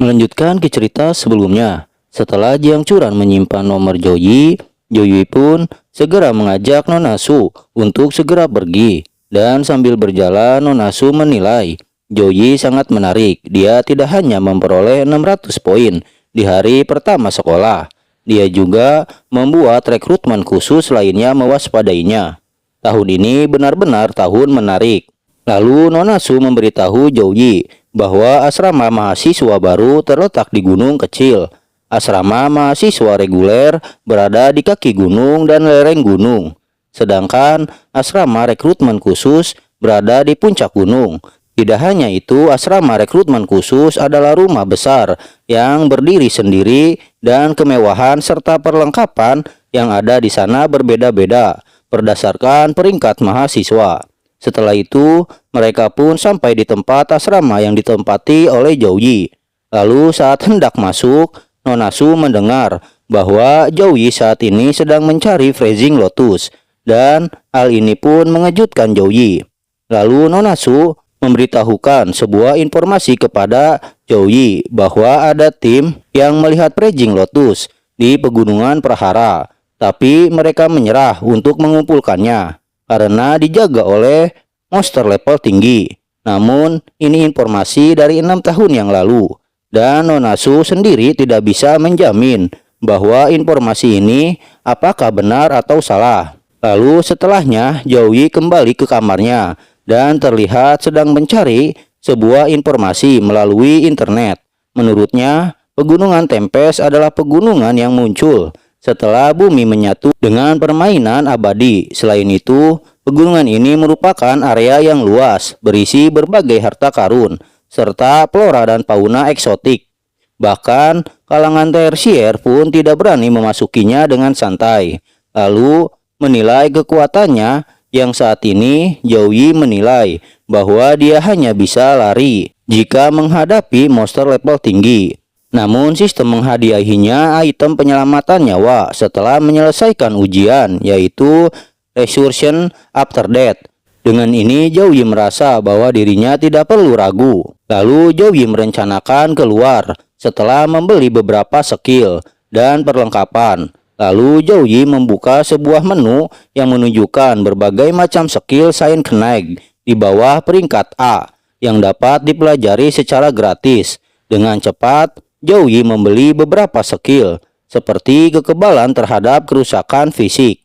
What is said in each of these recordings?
Melanjutkan ke cerita sebelumnya, setelah Jiang Churan menyimpan nomor Joyi, Joyi pun segera mengajak Nona Su untuk segera pergi. Dan sambil berjalan, Nona Su menilai Joyi sangat menarik. Dia tidak hanya memperoleh 600 poin di hari pertama sekolah, dia juga membuat rekrutmen khusus lainnya mewaspadainya. Tahun ini benar-benar tahun menarik. Lalu Nona Su memberitahu Joyi bahwa asrama mahasiswa baru terletak di gunung kecil. Asrama mahasiswa reguler berada di kaki gunung dan lereng gunung. Sedangkan asrama rekrutmen khusus berada di puncak gunung. Tidak hanya itu, asrama rekrutmen khusus adalah rumah besar yang berdiri sendiri dan kemewahan serta perlengkapan yang ada di sana berbeda-beda berdasarkan peringkat mahasiswa. Setelah itu, mereka pun sampai di tempat asrama yang ditempati oleh Joyi. Lalu saat hendak masuk, Nona Su mendengar bahwa Joyi saat ini sedang mencari Freezing Lotus. Dan hal ini pun mengejutkan Joyi. Lalu Nona Su memberitahukan sebuah informasi kepada Joyi bahwa ada tim yang melihat Freezing Lotus di pegunungan Prahara. Tapi mereka menyerah untuk mengumpulkannya karena dijaga oleh monster level tinggi. Namun ini informasi dari 6 tahun yang lalu, dan Nona Su sendiri tidak bisa menjamin bahwa informasi ini apakah benar atau salah. Lalu setelahnya Joyi kembali ke kamarnya dan terlihat sedang mencari sebuah informasi melalui internet. Menurutnya, pegunungan Tempest adalah pegunungan yang muncul setelah bumi menyatu dengan permainan abadi. Selain itu, pegunungan ini merupakan area yang luas, berisi berbagai harta karun, serta flora dan fauna eksotik. Bahkan, kalangan tersier pun tidak berani memasukinya dengan santai. Lalu, menilai kekuatannya yang saat ini, Joyi menilai bahwa dia hanya bisa lari jika menghadapi monster level tinggi. Namun sistem menghadiahinya item penyelamatan nyawa setelah menyelesaikan ujian, yaitu Resurrection After Death. Dengan ini Joyi merasa bahwa dirinya tidak perlu ragu. Lalu Joyi merencanakan keluar setelah membeli beberapa skill dan perlengkapan. Lalu Joyi membuka sebuah menu yang menunjukkan berbagai macam skill Saint Knight di bawah peringkat A yang dapat dipelajari secara gratis. Dengan cepat, Joyi membeli beberapa skill, seperti kekebalan terhadap kerusakan fisik,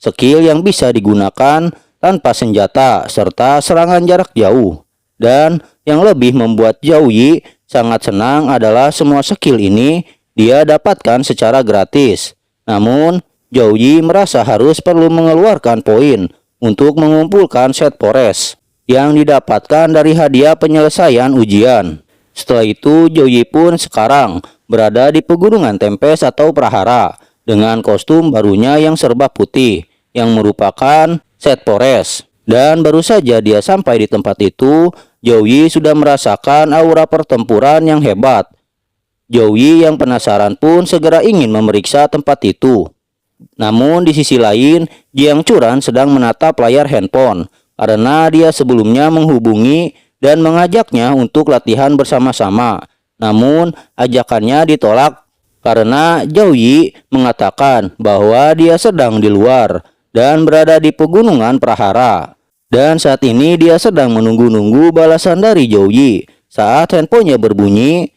skill yang bisa digunakan tanpa senjata, serta serangan jarak jauh. Dan yang lebih membuat Joyi sangat senang adalah semua skill ini dia dapatkan secara gratis. Namun, Joyi merasa harus perlu mengeluarkan poin untuk mengumpulkan set forest yang didapatkan dari hadiah penyelesaian ujian. Setelah itu, Joyi pun sekarang berada di pegunungan Tempest atau Prahara dengan kostum barunya yang serba putih yang merupakan set forest. Dan baru saja dia sampai di tempat itu, Joyi sudah merasakan aura pertempuran yang hebat. Joyi yang penasaran pun segera ingin memeriksa tempat itu. Namun di sisi lain, Jiang Churan sedang menatap layar handphone karena dia sebelumnya menghubungi dan mengajaknya untuk latihan bersama-sama. Namun ajakannya ditolak karena Joyi mengatakan bahwa dia sedang di luar dan berada di pegunungan Prahara. Dan saat ini dia sedang menunggu-nunggu balasan dari Joyi. Saat handphonenya berbunyi,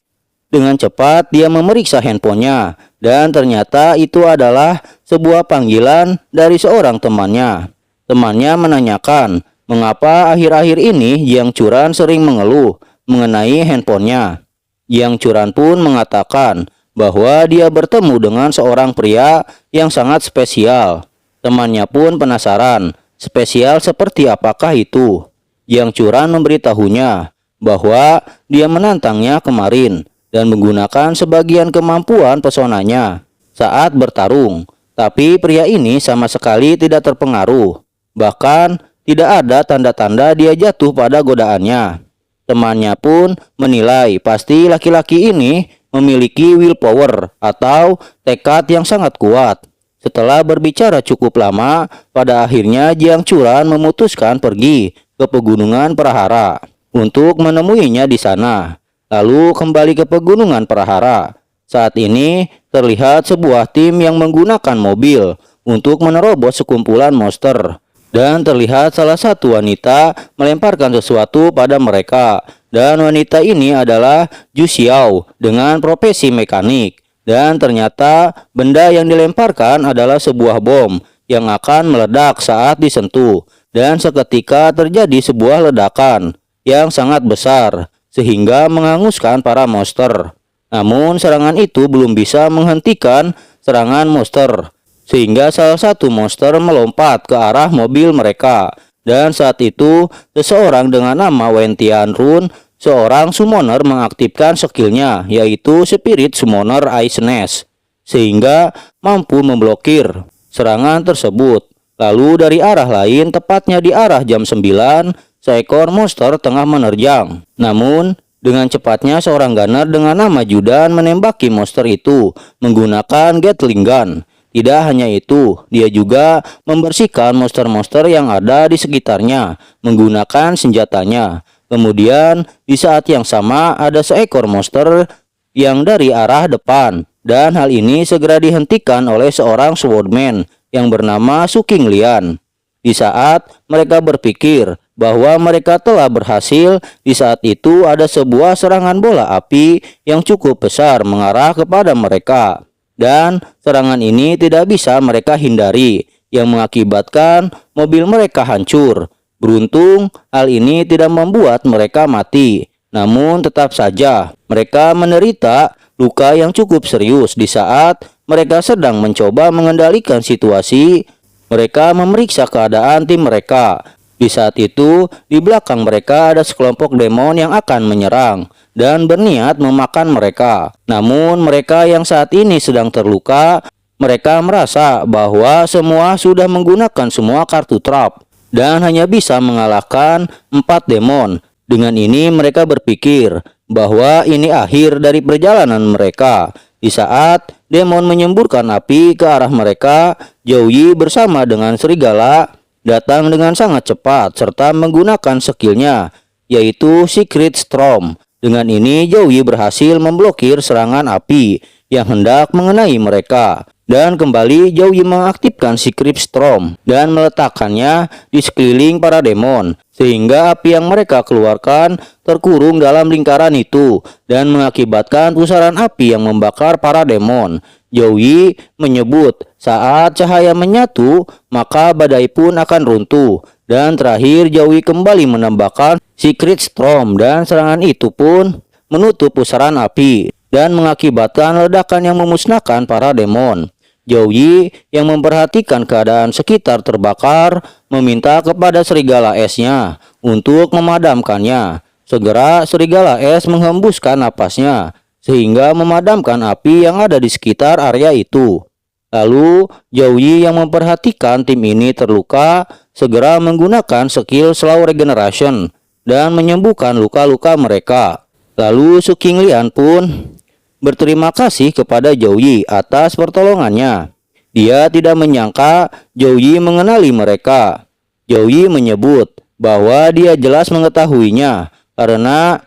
dengan cepat dia memeriksa handphonenya dan ternyata itu adalah sebuah panggilan dari seorang temannya. Temannya menanyakan mengapa akhir-akhir ini Jiang Churan sering mengeluh mengenai handphonenya. Jiang Churan pun mengatakan bahwa dia bertemu dengan seorang pria yang sangat spesial. Temannya pun penasaran, spesial seperti apakah itu? Jiang Churan memberitahunya bahwa dia menantangnya kemarin dan menggunakan sebagian kemampuan pesonanya saat bertarung. Tapi pria ini sama sekali tidak terpengaruh. Bahkan tidak ada tanda-tanda dia jatuh pada godaannya. Temannya pun menilai pasti laki-laki ini memiliki willpower atau tekad yang sangat kuat. Setelah berbicara cukup lama, pada akhirnya Jiang Churan memutuskan pergi ke pegunungan Prahara untuk menemuinya di sana. lalu kembali ke pegunungan Prahara. Saat ini terlihat sebuah tim yang menggunakan mobil untuk menerobos sekumpulan monster. Dan terlihat salah satu wanita melemparkan sesuatu pada mereka. Dan wanita ini adalah Ju Xiao dengan profesi mekanik. Dan ternyata benda yang dilemparkan adalah sebuah bom yang akan meledak saat disentuh. Dan seketika terjadi sebuah ledakan yang sangat besar sehingga menghanguskan para monster. Namun serangan itu belum bisa menghentikan serangan monster, sehingga salah satu monster melompat ke arah mobil mereka. Dan saat itu seseorang dengan nama Wen Tianrun, seorang summoner, mengaktifkan skillnya, yaitu Spirit Summoner Ice Nest, sehingga mampu memblokir serangan tersebut. Lalu dari arah lain, tepatnya di arah jam 9, seekor monster tengah menerjang. Namun dengan cepatnya seorang gunner dengan nama Judan menembaki monster itu menggunakan Gatling gun. Tidak hanya itu, dia juga membersihkan monster-monster yang ada di sekitarnya menggunakan senjatanya. Kemudian di saat yang sama ada seekor monster yang dari arah depan, dan hal ini segera dihentikan oleh seorang swordman yang bernama Su Qinglian. Di saat mereka berpikir bahwa mereka telah berhasil, di saat itu ada sebuah serangan bola api yang cukup besar mengarah kepada mereka. Dan serangan ini tidak bisa mereka hindari, yang mengakibatkan mobil mereka hancur. Beruntung hal ini tidak membuat mereka mati, namun tetap saja mereka menderita luka yang cukup serius. Di saat mereka sedang mencoba mengendalikan situasi, mereka memeriksa keadaan tim mereka. Di saat itu, di belakang mereka ada sekelompok demon yang akan menyerang dan berniat memakan mereka. Namun mereka yang saat ini sedang terluka, mereka merasa bahwa semua sudah menggunakan semua kartu trap dan hanya bisa mengalahkan 4 demon. Dengan ini mereka berpikir bahwa ini akhir dari perjalanan mereka. Di saat demon menyemburkan api ke arah mereka, Zhou Yi bersama dengan serigala datang dengan sangat cepat serta menggunakan skillnya, yaitu Secret Storm. Dengan ini Zhou Yi berhasil memblokir serangan api yang hendak mengenai mereka. Dan kembali Zhou Yi mengaktifkan Secret Storm dan meletakkannya di sekeliling para demon, sehingga api yang mereka keluarkan terkurung dalam lingkaran itu dan mengakibatkan pusaran api yang membakar para demon. Zhou Yi menyebut saat cahaya menyatu maka badai pun akan runtuh. Dan terakhir Zhou Yi kembali menambahkan Secret Storm dan serangan itu pun menutup pusaran api dan mengakibatkan ledakan yang memusnahkan para demon. Zhou Yi yang memperhatikan keadaan sekitar terbakar meminta kepada serigala esnya untuk memadamkannya. Segera serigala es menghembuskan napasnya sehingga memadamkan api yang ada di sekitar area itu. Lalu Zhou Yi yang memperhatikan tim ini terluka segera menggunakan skill Slow Regeneration dan menyembuhkan luka-luka mereka. Lalu Su Qinglian pun berterima kasih kepada Zhou Yi atas pertolongannya. Dia tidak menyangka Zhou Yi mengenali mereka. Zhou Yi menyebut bahwa dia jelas mengetahuinya karena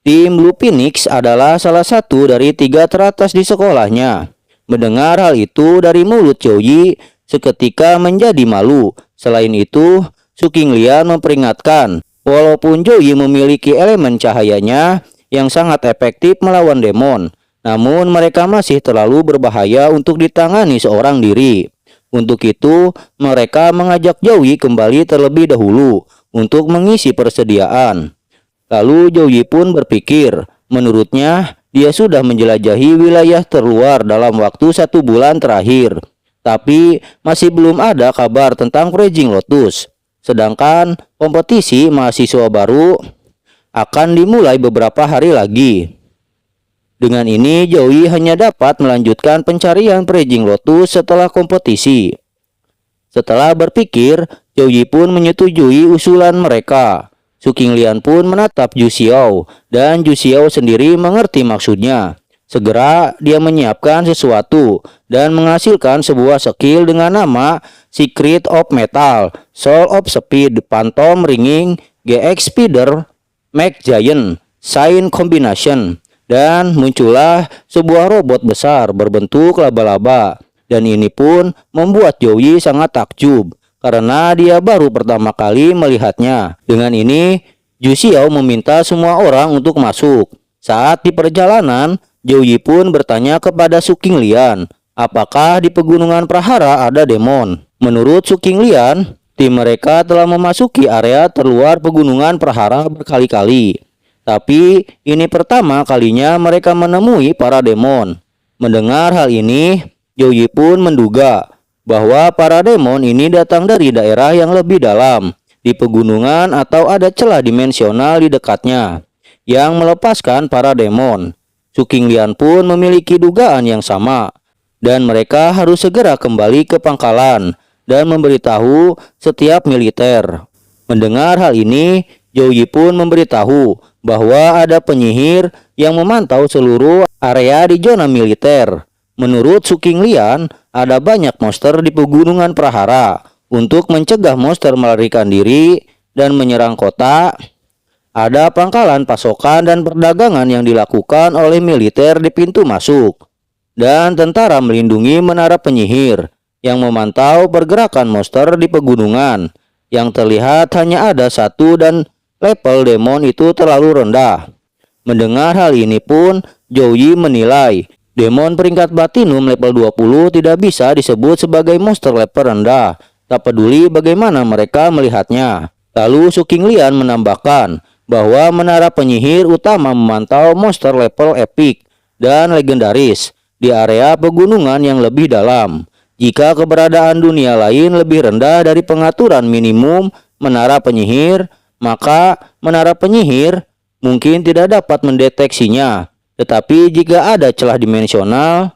tim Blue Phoenix adalah salah satu dari 3 teratas di sekolahnya. Mendengar hal itu dari mulut Zhou Yi, seketika menjadi malu. Selain itu, Su Qinglian memperingatkan, walaupun Zhou Yi memiliki elemen cahayanya yang sangat efektif melawan demon, namun mereka masih terlalu berbahaya untuk ditangani seorang diri. Untuk itu, mereka mengajak Zhou Yi kembali terlebih dahulu untuk mengisi persediaan. Lalu Zhou Yi pun berpikir, menurutnya dia sudah menjelajahi wilayah terluar dalam waktu 1 bulan terakhir, tapi masih belum ada kabar tentang Raging Lotus. Sedangkan kompetisi mahasiswa baru akan dimulai beberapa hari lagi. Dengan ini Zhou Yi hanya dapat melanjutkan pencarian Raging Lotus setelah kompetisi. Setelah berpikir, Zhou Yi pun menyetujui usulan mereka. Su Qinglian pun menatap Ju Xiao dan Ju Xiao sendiri mengerti maksudnya. Segera dia menyiapkan sesuatu dan menghasilkan sebuah skill dengan nama Secret of Metal, Soul of Speed, Phantom Ringing, GX Speeder, Mag Giant, Sign Combination, dan muncullah sebuah robot besar berbentuk laba-laba. Dan ini pun membuat Joey sangat takjub karena dia baru pertama kali melihatnya. Dengan ini, Zhu Xiao meminta semua orang untuk masuk. Saat di perjalanan, Joey pun bertanya kepada Su Qinglian, apakah di pegunungan Prahara ada demon. Menurut Su Qinglian, tim mereka telah memasuki area terluar pegunungan Prahara berkali-kali. Tapi ini pertama kalinya mereka menemui para demon. Mendengar hal ini, Joey pun menduga bahwa para demon ini datang dari daerah yang lebih dalam di pegunungan atau ada celah dimensional di dekatnya yang melepaskan para demon. Su Qinglian pun memiliki dugaan yang sama dan mereka harus segera kembali ke pangkalan dan memberitahu setiap militer. Mendengar hal ini, Joey pun memberitahu bahwa ada penyihir yang memantau seluruh area di zona militer. Menurut Su Qinglian, ada banyak monster di pegunungan Prahara. Untuk mencegah monster melarikan diri dan menyerang kota, ada pangkalan pasokan dan perdagangan yang dilakukan oleh militer di pintu masuk. Dan tentara melindungi menara penyihir yang memantau pergerakan monster di pegunungan. Yang terlihat hanya ada satu dan level demon itu terlalu rendah. Mendengar hal ini pun, Joey menilai demon peringkat platinum level 20 tidak bisa disebut sebagai monster level rendah, tak peduli bagaimana mereka melihatnya. Lalu Su Qinglian menambahkan bahwa menara penyihir utama memantau monster level epic dan legendaris di area pegunungan yang lebih dalam. Jika keberadaan dunia lain lebih rendah dari pengaturan minimum menara penyihir, maka menara penyihir mungkin tidak dapat mendeteksinya. Tetapi jika ada celah dimensional,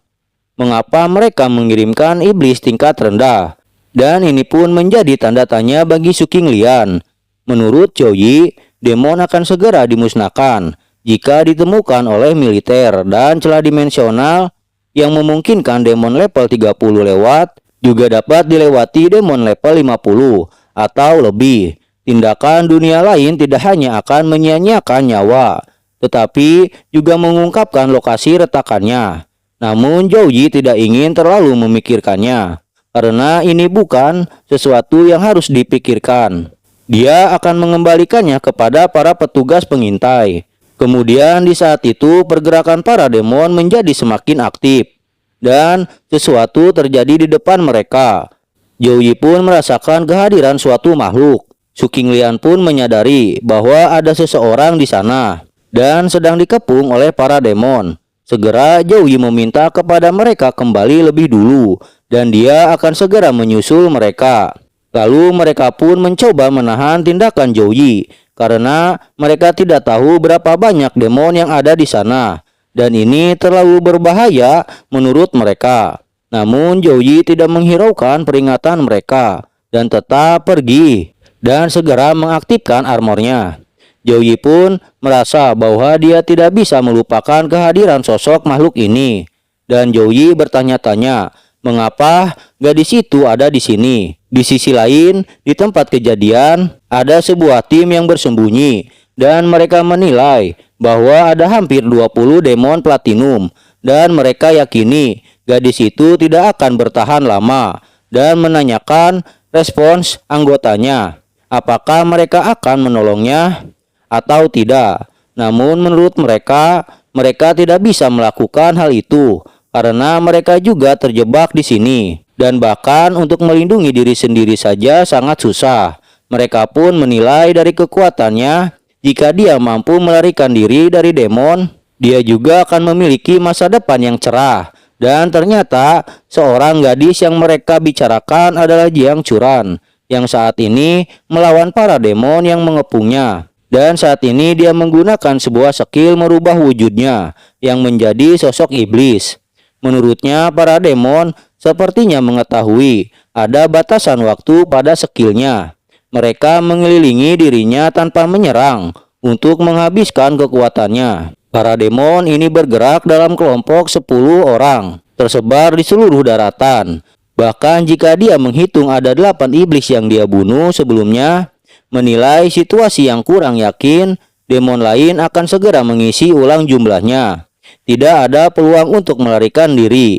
mengapa mereka mengirimkan iblis tingkat rendah? Dan ini pun menjadi tanda tanya bagi Su Qinglian. Menurut Joey, demon akan segera dimusnahkan jika ditemukan oleh militer, dan celah dimensional yang memungkinkan demon level 30 lewat juga dapat dilewati demon level 50 atau lebih. Tindakan dunia lain tidak hanya akan menyia-nyiakan nyawa, tetapi juga mengungkapkan lokasi retakannya. Namun Joey tidak ingin terlalu memikirkannya, karena ini bukan sesuatu yang harus dipikirkan. Dia akan mengembalikannya kepada para petugas pengintai. Kemudian di saat itu pergerakan para demon menjadi semakin aktif dan sesuatu terjadi di depan mereka. Joey pun merasakan kehadiran suatu makhluk. Su Qinglian pun menyadari bahwa ada seseorang di sana dan sedang dikepung oleh para demon. Segera Joey meminta kepada mereka kembali lebih dulu dan dia akan segera menyusul mereka. Lalu mereka pun mencoba menahan tindakan Joey karena mereka tidak tahu berapa banyak demon yang ada di sana dan ini terlalu berbahaya menurut mereka. Namun Joey tidak menghiraukan peringatan mereka dan tetap pergi dan segera mengaktifkan armornya. Joey pun merasa bahwa dia tidak bisa melupakan kehadiran sosok makhluk ini dan Joey bertanya-tanya, mengapa gadis itu ada di sini? Di sisi lain, di tempat kejadian, ada sebuah tim yang bersembunyi dan mereka menilai bahwa ada hampir 20 demon platinum dan mereka yakini gadis itu tidak akan bertahan lama dan menanyakan respons anggotanya, apakah mereka akan menolongnya atau tidak. Namun menurut mereka, mereka tidak bisa melakukan hal itu karena mereka juga terjebak di sini. Dan bahkan untuk melindungi diri sendiri saja sangat susah. Mereka pun menilai dari kekuatannya, jika dia mampu melarikan diri dari demon, dia juga akan memiliki masa depan yang cerah. Dan ternyata seorang gadis yang mereka bicarakan adalah Jiang Churan, yang saat ini melawan para demon yang mengepungnya. Dan saat ini dia menggunakan sebuah skill merubah wujudnya yang menjadi sosok iblis. Menurutnya para demon sepertinya mengetahui ada batasan waktu pada skillnya. Mereka mengelilingi dirinya tanpa menyerang untuk menghabiskan kekuatannya. Para demon ini bergerak dalam kelompok 10 orang, tersebar di seluruh daratan. Bahkan jika dia menghitung ada 8 iblis yang dia bunuh sebelumnya, menilai situasi yang kurang yakin demon lain akan segera mengisi ulang jumlahnya. Tidak ada peluang untuk melarikan diri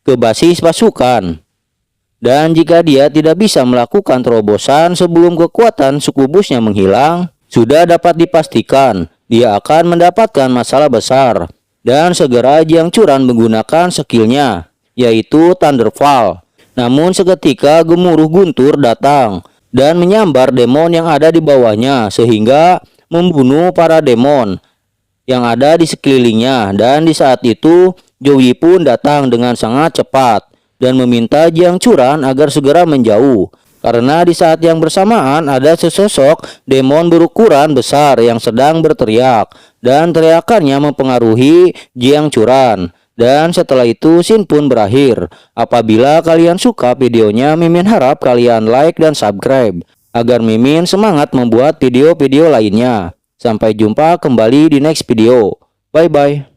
ke basis pasukan. Dan jika dia tidak bisa melakukan terobosan sebelum kekuatan sukubusnya menghilang, sudah dapat dipastikan dia akan mendapatkan masalah besar. Dan segera Jiang Churan menggunakan skillnya, yaitu Thunderfall. Namun seketika gemuruh guntur datang dan menyambar demon yang ada di bawahnya, sehingga membunuh para demon yang ada di sekelilingnya. Dan di saat itu Zhou Yi pun datang dengan sangat cepat dan meminta Jiang Churan agar segera menjauh, karena di saat yang bersamaan ada sesosok demon berukuran besar yang sedang berteriak, dan teriakannya mempengaruhi Jiang Churan. Dan setelah itu scene pun berakhir. Apabila kalian suka videonya, Mimin harap kalian like dan subscribe agar Mimin semangat membuat video-video lainnya. Sampai jumpa kembali di next video. Bye bye.